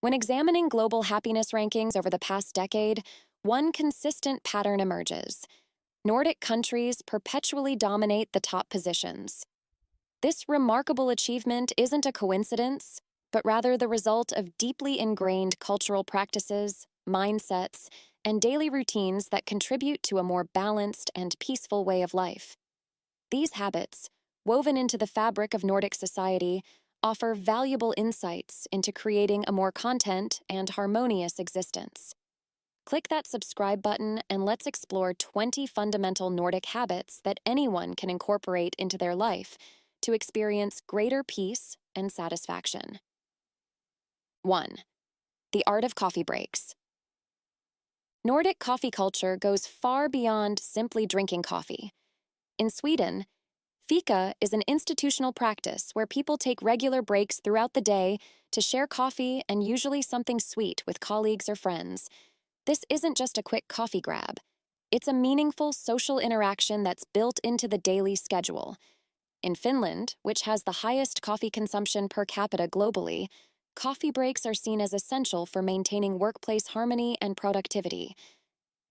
When examining global happiness rankings over the past decade, one consistent pattern emerges. Nordic countries perpetually dominate the top positions. This remarkable achievement isn't a coincidence, but rather the result of deeply ingrained cultural practices, mindsets, and daily routines that contribute to a more balanced and peaceful way of life. These habits, woven into the fabric of Nordic society, offer valuable insights into creating a more content and harmonious existence. Click that subscribe button and let's explore 20 fundamental Nordic habits that anyone can incorporate into their life to experience greater peace and satisfaction. 1. The art of coffee breaks. Nordic coffee culture goes far beyond simply drinking coffee. In Sweden, fika is an institutional practice where people take regular breaks throughout the day to share coffee and usually something sweet with colleagues or friends. This isn't just a quick coffee grab. It's a meaningful social interaction that's built into the daily schedule. In Finland, which has the highest coffee consumption per capita globally, coffee breaks are seen as essential for maintaining workplace harmony and productivity.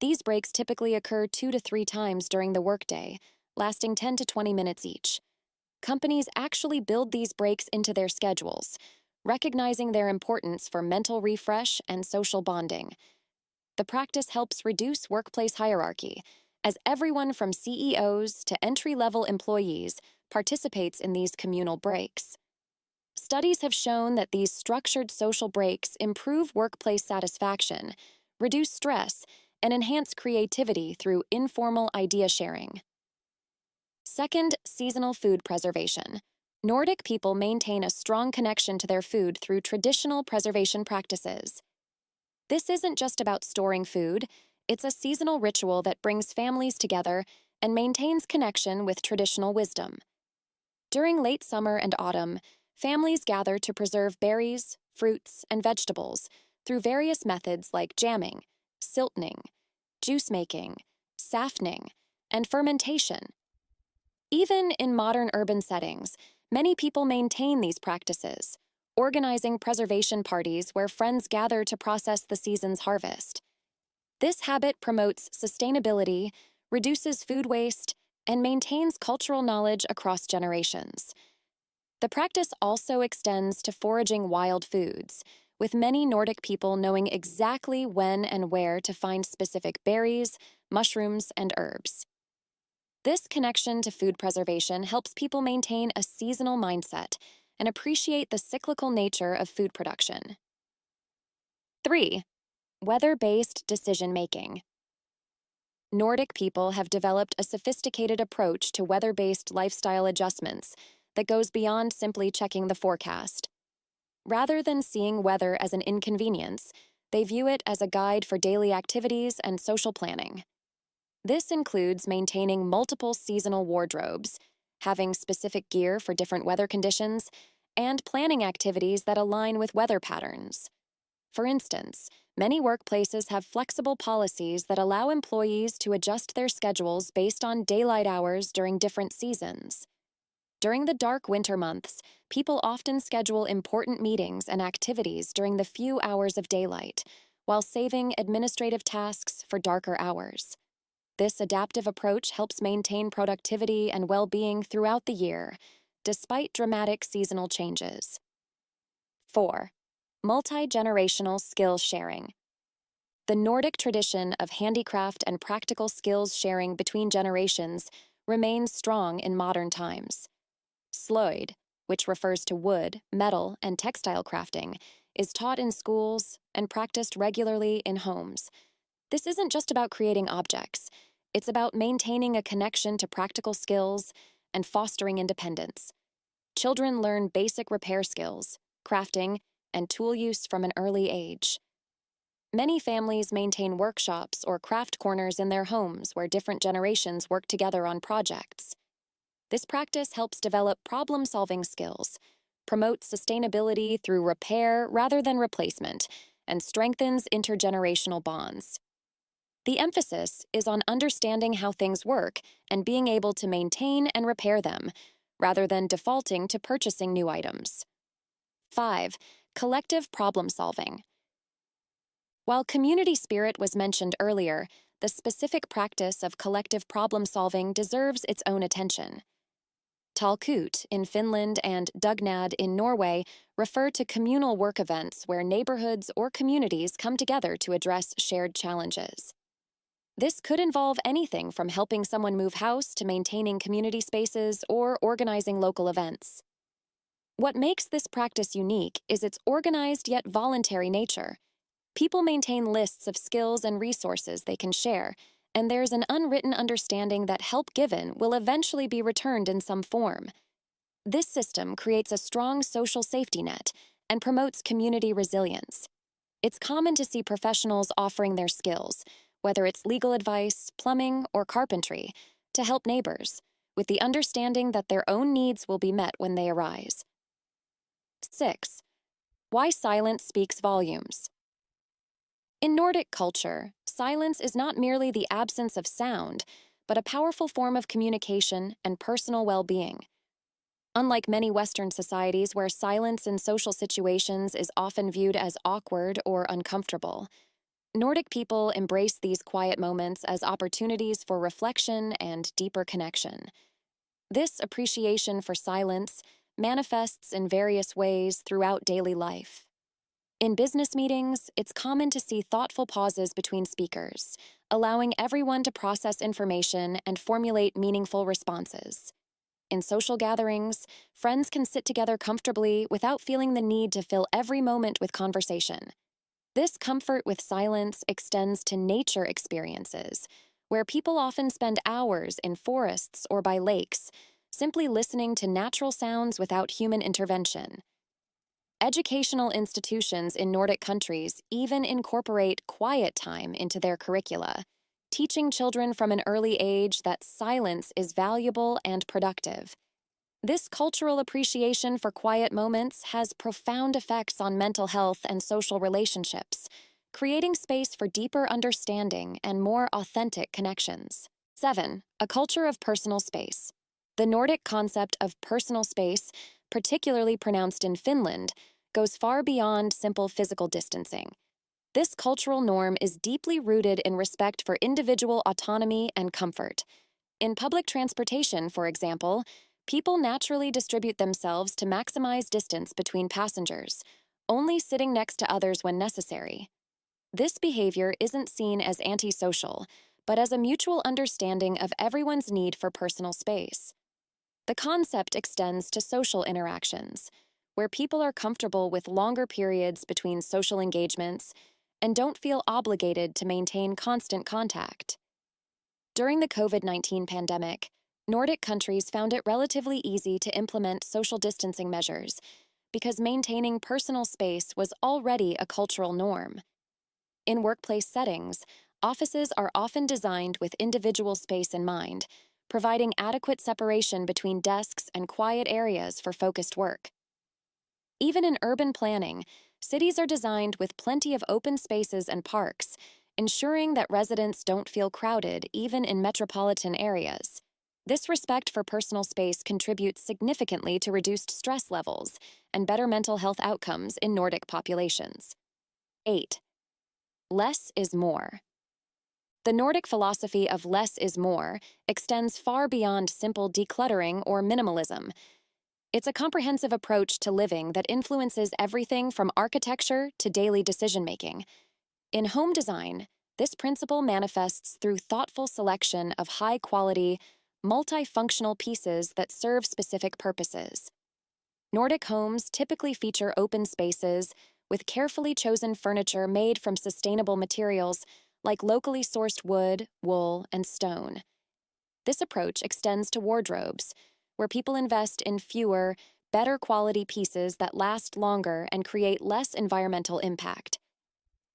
These breaks typically occur 2 to 3 times during the workday, lasting 10 to 20 minutes each. Companies actually build these breaks into their schedules, recognizing their importance for mental refresh and social bonding. The practice helps reduce workplace hierarchy, as everyone from CEOs to entry-level employees participates in these communal breaks. Studies have shown that these structured social breaks improve workplace satisfaction, reduce stress, and enhance creativity through informal idea sharing. Second, seasonal food preservation. Nordic people maintain a strong connection to their food through traditional preservation practices. This isn't just about storing food, it's a seasonal ritual that brings families together and maintains connection with traditional wisdom. During late summer and autumn, families gather to preserve berries, fruits, and vegetables through various methods like jamming, silting, juice making, saftening, and fermentation. Even in modern urban settings, many people maintain these practices, organizing preservation parties where friends gather to process the season's harvest. This habit promotes sustainability, reduces food waste, and maintains cultural knowledge across generations. The practice also extends to foraging wild foods, with many Nordic people knowing exactly when and where to find specific berries, mushrooms, and herbs. This connection to food preservation helps people maintain a seasonal mindset and appreciate the cyclical nature of food production. 3. Weather-based decision-making. Nordic people have developed a sophisticated approach to weather-based lifestyle adjustments that goes beyond simply checking the forecast. Rather than seeing weather as an inconvenience, they view it as a guide for daily activities and social planning. This includes maintaining multiple seasonal wardrobes, having specific gear for different weather conditions, and planning activities that align with weather patterns. For instance, many workplaces have flexible policies that allow employees to adjust their schedules based on daylight hours during different seasons. During the dark winter months, people often schedule important meetings and activities during the few hours of daylight, while saving administrative tasks for darker hours. This adaptive approach helps maintain productivity and well-being throughout the year, despite dramatic seasonal changes. 4. Multi-generational skill sharing. The Nordic tradition of handicraft and practical skills sharing between generations remains strong in modern times. Slöjd, which refers to wood, metal, and textile crafting, is taught in schools and practiced regularly in homes. This isn't just about creating objects. It's about maintaining a connection to practical skills and fostering independence. Children learn basic repair skills, crafting, and tool use from an early age. Many families maintain workshops or craft corners in their homes where different generations work together on projects. This practice helps develop problem-solving skills, promotes sustainability through repair rather than replacement, and strengthens intergenerational bonds. The emphasis is on understanding how things work and being able to maintain and repair them, rather than defaulting to purchasing new items. 5. Collective problem solving. While community spirit was mentioned earlier, the specific practice of collective problem solving deserves its own attention. Talkut in Finland and Dugnad in Norway refer to communal work events where neighborhoods or communities come together to address shared challenges. This could involve anything from helping someone move house to maintaining community spaces or organizing local events. What makes this practice unique is its organized yet voluntary nature. People maintain lists of skills and resources they can share, and there's an unwritten understanding that help given will eventually be returned in some form. This system creates a strong social safety net and promotes community resilience. It's common to see professionals offering their skills, whether it's legal advice, plumbing, or carpentry, to help neighbors, with the understanding that their own needs will be met when they arise. 6. Why silence speaks volumes. In Nordic culture, silence is not merely the absence of sound, but a powerful form of communication and personal well-being. Unlike many Western societies where silence in social situations is often viewed as awkward or uncomfortable, Nordic people embrace these quiet moments as opportunities for reflection and deeper connection. This appreciation for silence manifests in various ways throughout daily life. In business meetings, it's common to see thoughtful pauses between speakers, allowing everyone to process information and formulate meaningful responses. In social gatherings, friends can sit together comfortably without feeling the need to fill every moment with conversation. This comfort with silence extends to nature experiences, where people often spend hours in forests or by lakes, simply listening to natural sounds without human intervention. Educational institutions in Nordic countries even incorporate quiet time into their curricula, teaching children from an early age that silence is valuable and productive. This cultural appreciation for quiet moments has profound effects on mental health and social relationships, creating space for deeper understanding and more authentic connections. 7. A culture of personal space. The Nordic concept of personal space, particularly pronounced in Finland, goes far beyond simple physical distancing. This cultural norm is deeply rooted in respect for individual autonomy and comfort. In public transportation, for example, people naturally distribute themselves to maximize distance between passengers, only sitting next to others when necessary. This behavior isn't seen as antisocial, but as a mutual understanding of everyone's need for personal space. The concept extends to social interactions, where people are comfortable with longer periods between social engagements and don't feel obligated to maintain constant contact. During the COVID-19 pandemic, Nordic countries found it relatively easy to implement social distancing measures because maintaining personal space was already a cultural norm. In workplace settings, offices are often designed with individual space in mind, providing adequate separation between desks and quiet areas for focused work. Even in urban planning, cities are designed with plenty of open spaces and parks, ensuring that residents don't feel crowded even in metropolitan areas. This respect for personal space contributes significantly to reduced stress levels and better mental health outcomes in Nordic populations. 8. Less is more. The Nordic philosophy of less is more extends far beyond simple decluttering or minimalism. It's a comprehensive approach to living that influences everything from architecture to daily decision-making. In home design, this principle manifests through thoughtful selection of high-quality, multifunctional pieces that serve specific purposes. Nordic homes typically feature open spaces with carefully chosen furniture made from sustainable materials like locally sourced wood, wool, and stone. This approach extends to wardrobes, where people invest in fewer, better quality pieces that last longer and create less environmental impact.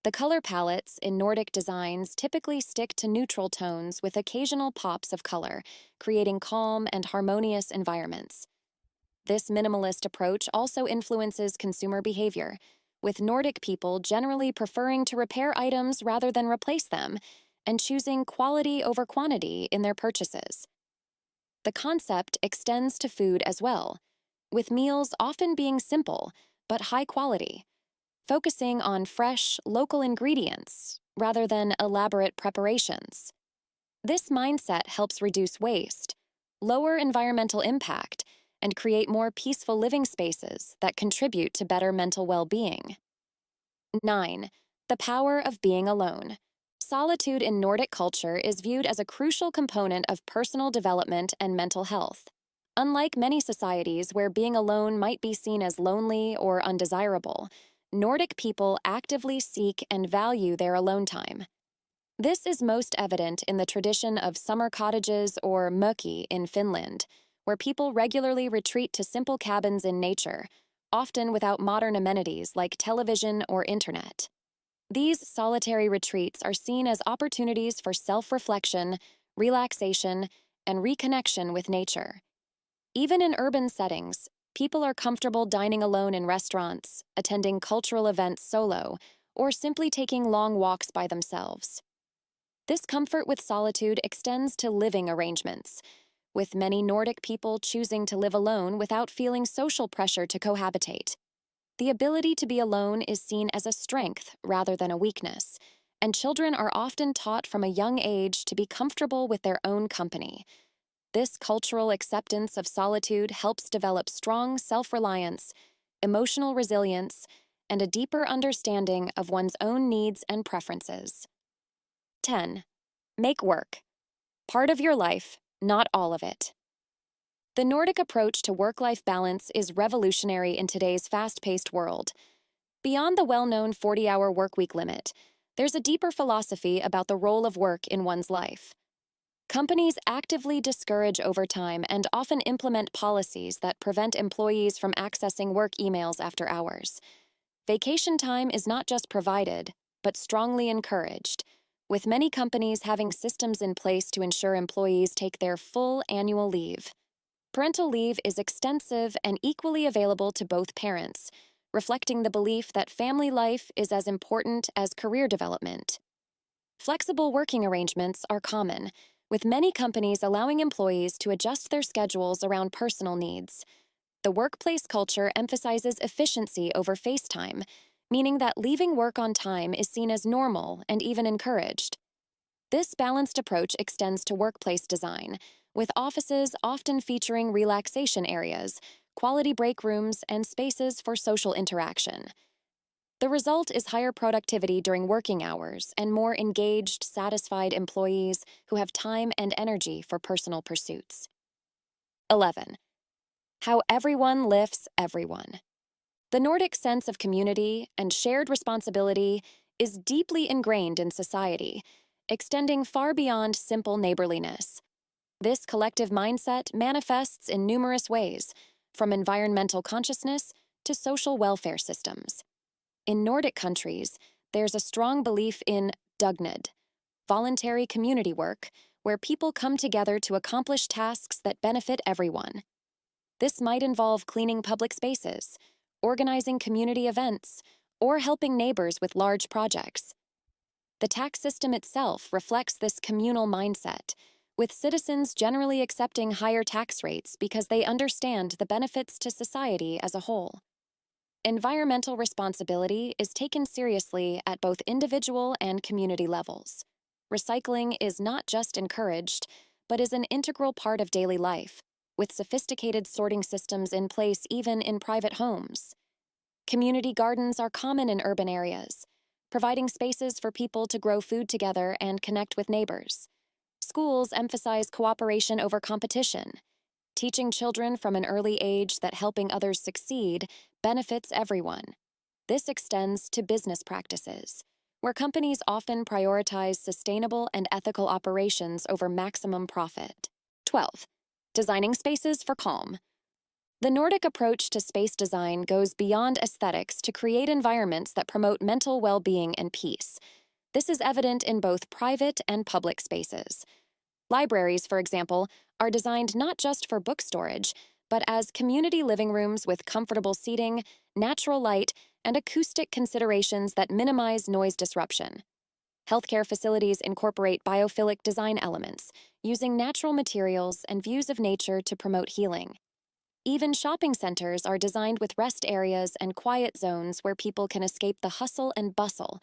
The color palettes in Nordic designs typically stick to neutral tones with occasional pops of color, creating calm and harmonious environments. This minimalist approach also influences consumer behavior, with Nordic people generally preferring to repair items rather than replace them, and choosing quality over quantity in their purchases. The concept extends to food as well, with meals often being simple, but high quality, focusing on fresh, local ingredients rather than elaborate preparations. This mindset helps reduce waste, lower environmental impact, and create more peaceful living spaces that contribute to better mental well-being. 9. The power of being alone. Solitude in Nordic culture is viewed as a crucial component of personal development and mental health. Unlike many societies where being alone might be seen as lonely or undesirable, Nordic people actively seek and value their alone time. This is most evident in the tradition of summer cottages or mökki in Finland, where people regularly retreat to simple cabins in nature, often without modern amenities like television or internet. These solitary retreats are seen as opportunities for self-reflection, relaxation, and reconnection with nature. Even in urban settings, people are comfortable dining alone in restaurants, attending cultural events solo, or simply taking long walks by themselves. This comfort with solitude extends to living arrangements, with many Nordic people choosing to live alone without feeling social pressure to cohabitate. The ability to be alone is seen as a strength rather than a weakness, and children are often taught from a young age to be comfortable with their own company. This cultural acceptance of solitude helps develop strong self-reliance, emotional resilience, and a deeper understanding of one's own needs and preferences. 10. Make work part of your life, not all of it. The Nordic approach to work-life balance is revolutionary in today's fast-paced world. Beyond the well-known 40-hour workweek limit, there's a deeper philosophy about the role of work in one's life. Companies actively discourage overtime and often implement policies that prevent employees from accessing work emails after hours. Vacation time is not just provided, but strongly encouraged, with many companies having systems in place to ensure employees take their full annual leave. Parental leave is extensive and equally available to both parents, reflecting the belief that family life is as important as career development. Flexible working arrangements are common, with many companies allowing employees to adjust their schedules around personal needs. The workplace culture emphasizes efficiency over face time, meaning that leaving work on time is seen as normal and even encouraged. This balanced approach extends to workplace design, with offices often featuring relaxation areas, quality break rooms, and spaces for social interaction. The result is higher productivity during working hours and more engaged, satisfied employees who have time and energy for personal pursuits. 11. How everyone lifts everyone. The Nordic sense of community and shared responsibility is deeply ingrained in society, extending far beyond simple neighborliness. This collective mindset manifests in numerous ways, from environmental consciousness to social welfare systems. In Nordic countries, there's a strong belief in dugnad, voluntary community work, where people come together to accomplish tasks that benefit everyone. This might involve cleaning public spaces, organizing community events, or helping neighbors with large projects. The tax system itself reflects this communal mindset, with citizens generally accepting higher tax rates because they understand the benefits to society as a whole. Environmental responsibility is taken seriously at both individual and community levels. Recycling is not just encouraged, but is an integral part of daily life, with sophisticated sorting systems in place even in private homes. Community gardens are common in urban areas, providing spaces for people to grow food together and connect with neighbors. Schools emphasize cooperation over competition, teaching children from an early age that helping others succeed benefits everyone. This extends to business practices, where companies often prioritize sustainable and ethical operations over maximum profit. 12. Designing spaces for calm. The Nordic approach to space design goes beyond aesthetics to create environments that promote mental well-being and peace. This is evident in both private and public spaces. Libraries, for example, are designed not just for book storage, but as community living rooms with comfortable seating, natural light, and acoustic considerations that minimize noise disruption. Healthcare facilities incorporate biophilic design elements, using natural materials and views of nature to promote healing. Even shopping centers are designed with rest areas and quiet zones where people can escape the hustle and bustle.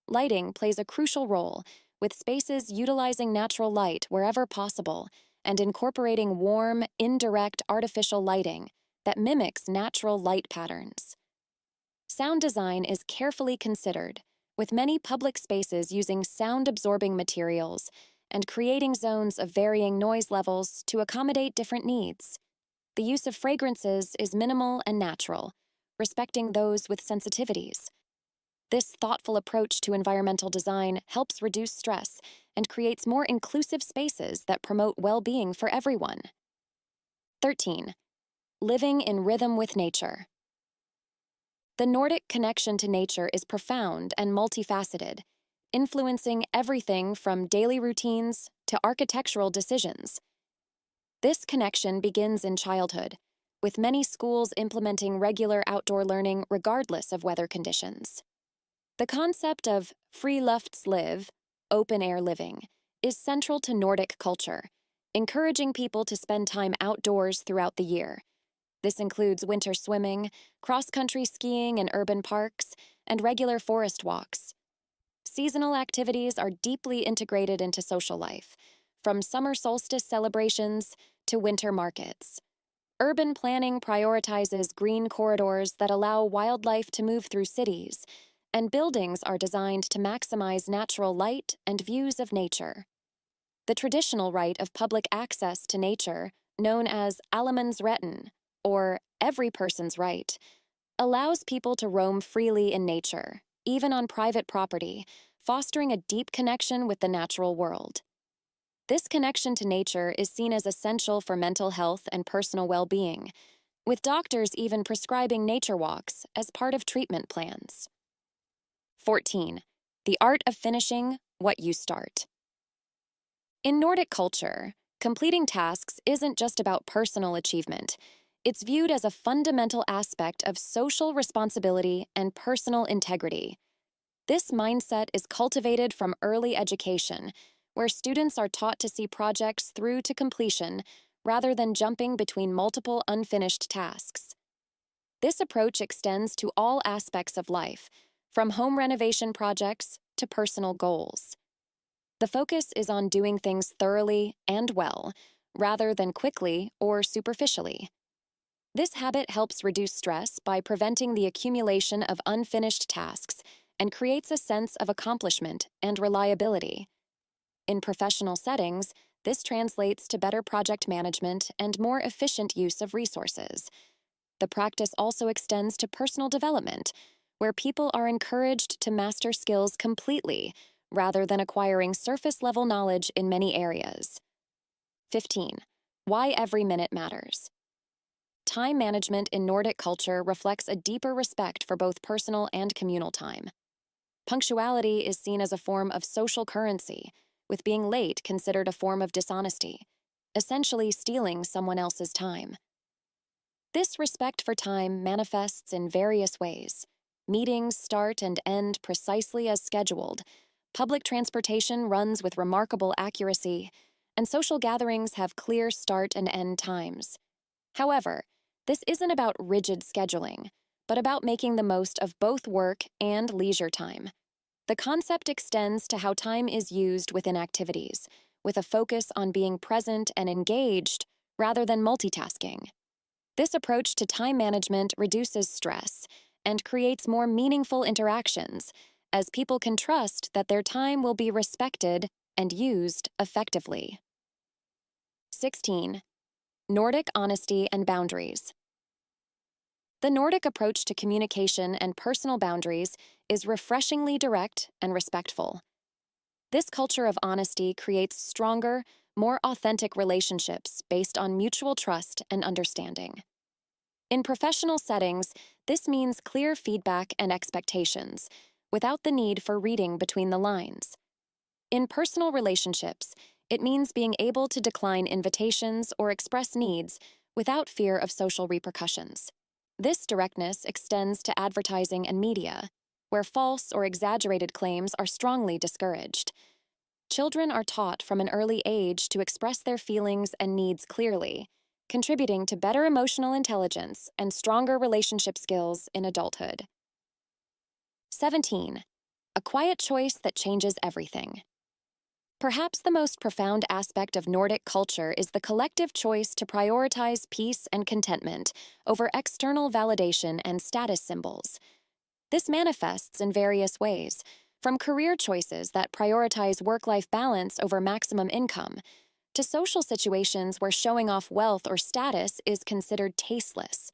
Lighting plays a crucial role, with spaces utilizing natural light wherever possible and incorporating warm, indirect artificial lighting that mimics natural light patterns. Sound design is carefully considered, with many public spaces using sound-absorbing materials and creating zones of varying noise levels to accommodate different needs. The use of fragrances is minimal and natural, respecting those with sensitivities. This thoughtful approach to environmental design helps reduce stress and creates more inclusive spaces that promote well-being for everyone. 13. Living in rhythm with nature. The Nordic connection to nature is profound and multifaceted, influencing everything from daily routines to architectural decisions. This connection begins in childhood, with many schools implementing regular outdoor learning regardless of weather conditions. The concept of friluftsliv, open-air living, is central to Nordic culture, encouraging people to spend time outdoors throughout the year. This includes winter swimming, cross-country skiing in urban parks, and regular forest walks. Seasonal activities are deeply integrated into social life, from summer solstice celebrations to winter markets. Urban planning prioritizes green corridors that allow wildlife to move through cities, and buildings are designed to maximize natural light and views of nature. The traditional right of public access to nature, known as allemansretten, or every person's right, allows people to roam freely in nature, even on private property, fostering a deep connection with the natural world. This connection to nature is seen as essential for mental health and personal well-being, with doctors even prescribing nature walks as part of treatment plans. 14. The art of finishing what you start. In Nordic culture, completing tasks isn't just about personal achievement. It's viewed as a fundamental aspect of social responsibility and personal integrity. This mindset is cultivated from early education, where students are taught to see projects through to completion rather than jumping between multiple unfinished tasks. This approach extends to all aspects of life, from home renovation projects to personal goals. The focus is on doing things thoroughly and well, rather than quickly or superficially. This habit helps reduce stress by preventing the accumulation of unfinished tasks and creates a sense of accomplishment and reliability. In professional settings, this translates to better project management and more efficient use of resources. The practice also extends to personal development, where people are encouraged to master skills completely rather than acquiring surface-level knowledge in many areas. 15. Why every minute matters. Time management in Nordic culture reflects a deeper respect for both personal and communal time. Punctuality is seen as a form of social currency, with being late considered a form of dishonesty, essentially stealing someone else's time. This respect for time manifests in various ways. Meetings start and end precisely as scheduled, public transportation runs with remarkable accuracy, and social gatherings have clear start and end times. However, this isn't about rigid scheduling, but about making the most of both work and leisure time. The concept extends to how time is used within activities, with a focus on being present and engaged rather than multitasking. This approach to time management reduces stress and creates more meaningful interactions, as people can trust that their time will be respected and used effectively. 16. Nordic honesty and boundaries. The Nordic approach to communication and personal boundaries is refreshingly direct and respectful. This culture of honesty creates stronger, more authentic relationships based on mutual trust and understanding. In professional settings, this means clear feedback and expectations, without the need for reading between the lines. In personal relationships, it means being able to decline invitations or express needs without fear of social repercussions. This directness extends to advertising and media, where false or exaggerated claims are strongly discouraged. Children are taught from an early age to express their feelings and needs clearly, contributing to better emotional intelligence and stronger relationship skills in adulthood. 17. A quiet choice that changes everything. Perhaps the most profound aspect of Nordic culture is the collective choice to prioritize peace and contentment over external validation and status symbols. This manifests in various ways, from career choices that prioritize work-life balance over maximum income, to social situations where showing off wealth or status is considered tasteless.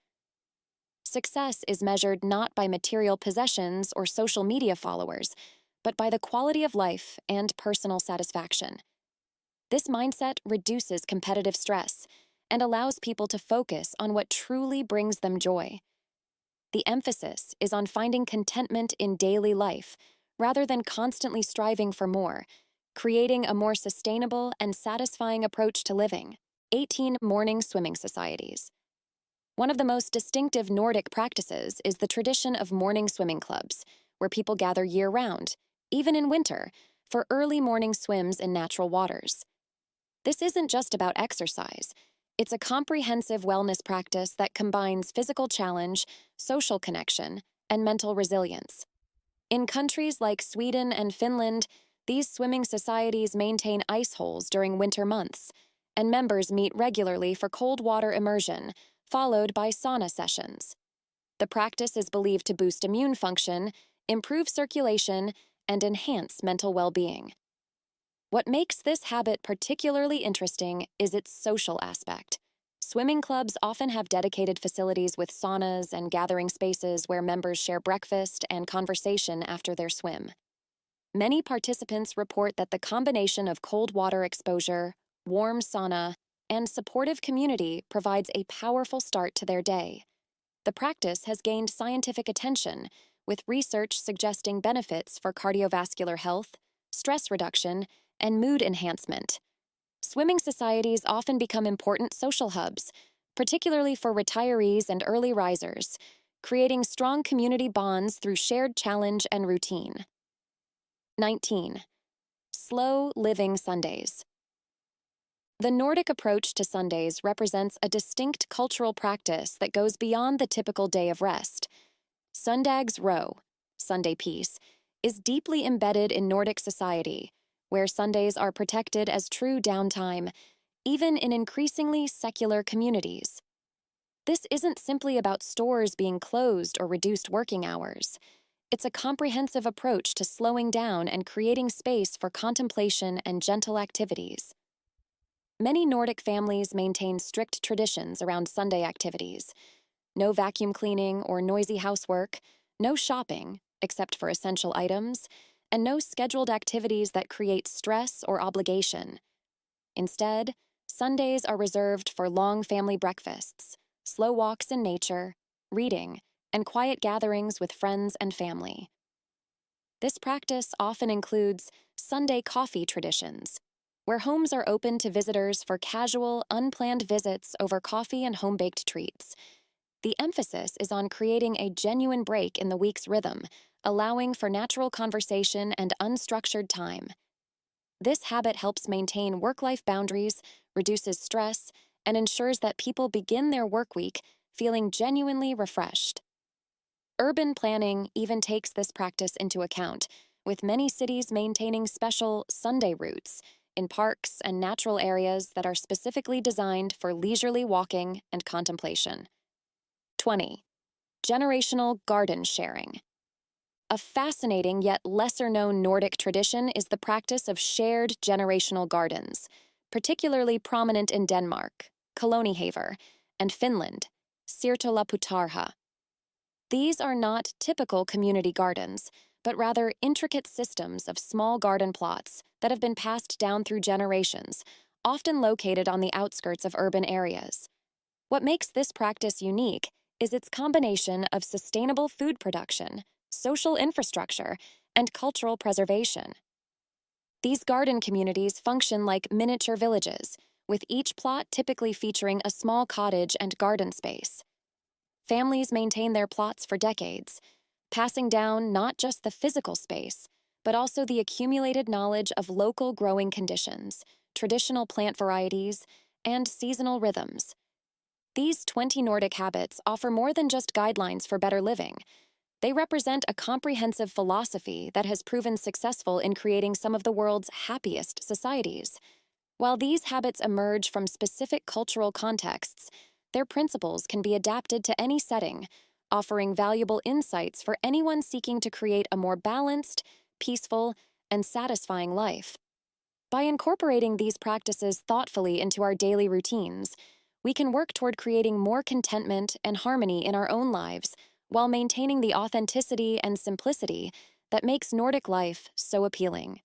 Success is measured not by material possessions or social media followers, but by the quality of life and personal satisfaction. This mindset reduces competitive stress and allows people to focus on what truly brings them joy. The emphasis is on finding contentment in daily life rather than constantly striving for more, creating a more sustainable and satisfying approach to living. 18. Morning swimming societies. One of the most distinctive Nordic practices is the tradition of morning swimming clubs, where people gather year-round, even in winter, for early morning swims in natural waters. This isn't just about exercise. It's a comprehensive wellness practice that combines physical challenge, social connection, and mental resilience. In countries like Sweden and Finland, these swimming societies maintain ice holes during winter months, and members meet regularly for cold water immersion, followed by sauna sessions. The practice is believed to boost immune function, improve circulation, and enhance mental well-being. What makes this habit particularly interesting is its social aspect. Swimming clubs often have dedicated facilities with saunas and gathering spaces where members share breakfast and conversation after their swim. Many participants report that the combination of cold water exposure, warm sauna, and supportive community provides a powerful start to their day. The practice has gained scientific attention, with research suggesting benefits for cardiovascular health, stress reduction, and mood enhancement. Swimming societies often become important social hubs, particularly for retirees and early risers, creating strong community bonds through shared challenge and routine. 19. Slow living Sundays. The Nordic approach to Sundays represents a distinct cultural practice that goes beyond the typical day of rest. Sundagsro, Sunday peace, is deeply embedded in Nordic society, where Sundays are protected as true downtime, even in increasingly secular communities. This isn't simply about stores being closed or reduced working hours. It's a comprehensive approach to slowing down and creating space for contemplation and gentle activities. Many Nordic families maintain strict traditions around Sunday activities. No vacuum cleaning or noisy housework, no shopping, except for essential items, and no scheduled activities that create stress or obligation. Instead, Sundays are reserved for long family breakfasts, slow walks in nature, reading, and quiet gatherings with friends and family. This practice often includes Sunday coffee traditions, where homes are open to visitors for casual, unplanned visits over coffee and home-baked treats. The emphasis is on creating a genuine break in the week's rhythm, allowing for natural conversation and unstructured time. This habit helps maintain work-life boundaries, reduces stress, and ensures that people begin their work week feeling genuinely refreshed. Urban planning even takes this practice into account, with many cities maintaining special Sunday routes in parks and natural areas that are specifically designed for leisurely walking and contemplation. 20. Generational garden sharing. A fascinating yet lesser-known Nordic tradition is the practice of shared generational gardens, particularly prominent in Denmark, Kolonihaver, and Finland, Sirtolaputarha. These are not typical community gardens, but rather intricate systems of small garden plots that have been passed down through generations, often located on the outskirts of urban areas. What makes this practice unique is its combination of sustainable food production, social infrastructure, and cultural preservation. These garden communities function like miniature villages, with each plot typically featuring a small cottage and garden space. Families maintain their plots for decades, passing down not just the physical space, but also the accumulated knowledge of local growing conditions, traditional plant varieties, and seasonal rhythms, These 20 Nordic habits offer more than just guidelines for better living. They represent a comprehensive philosophy that has proven successful in creating some of the world's happiest societies. While these habits emerge from specific cultural contexts, their principles can be adapted to any setting, offering valuable insights for anyone seeking to create a more balanced, peaceful, and satisfying life. By incorporating these practices thoughtfully into our daily routines, we can work toward creating more contentment and harmony in our own lives while maintaining the authenticity and simplicity that makes Nordic life so appealing.